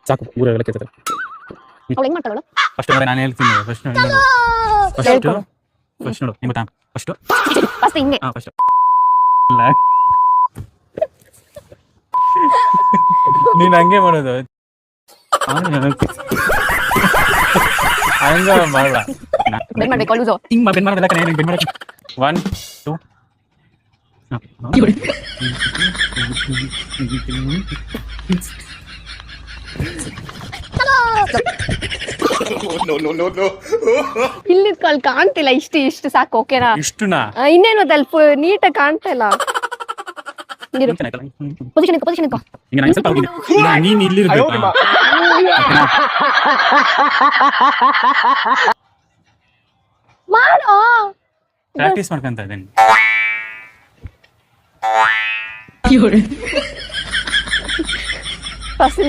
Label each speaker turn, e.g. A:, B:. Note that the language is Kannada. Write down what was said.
A: ಸಾಕು ಊರೆಲ್ಲ ಕೇಳ್ತದೆ.
B: ಅವಳು ಹೆಂಗ್ ಮಾಡ್ತಾಳು?
A: ಫಸ್ಟ್ ನಾನು ಹೇಳ್ತೀನಿ. ಫಸ್ಟ್ ನೋಡು ನಿಮ್ಗೆ ಗೊತ್ತಾ?
B: ಫಸ್ಟ್ ಹಿಂಗೆ
A: ಫಸ್ಟ್ ಇಲ್ಲ ನೀನು ಹಂಗೆ ಮಾಡೋದು ಹಂಗ ಮಾಡಲ್ಲ.
B: ಬೆನ್ ಮಾಡ್ಬೇಕು ಲೂಸು.
A: ಹಿಂಗ್ ಬೆನ್ ಮಾಡೋದಲ್ಲ ಕಣೆ, ಬೆನ್ ಮಾಡಕ್ಕೆ 1 2
B: ಇಲ್ಲಿ ಅಲ್ಲಿ ಕಾಣ್ತಿಲ್ಲ. ಇಷ್ಟು ಸಾಕು. ಓಕೆನಾ?
A: ಇಷ್ಟುನಾ?
B: ಇನ್ನೇನು ಅಲ್ಪ ನೀಟಾಗಿ ಕಾಣ್ತಾ ಇಲ್ಲ. ಪೊಸಿಷನ್
A: ಈಗ ನಾನು ಸ್ವಲ್ಪ ಹೋಗಿದೆ. ಈಗ ನೀನು ಇಲ್ಲಿರ್ಬೇಕು.
B: ಮಾಡೋ
A: ಪ್ರಾಕ್ಟೀಸ್ ಮಾಡ್ಕೊಂತ ಇದ್ದೇನೆ.
B: ಫಸ್ಟ್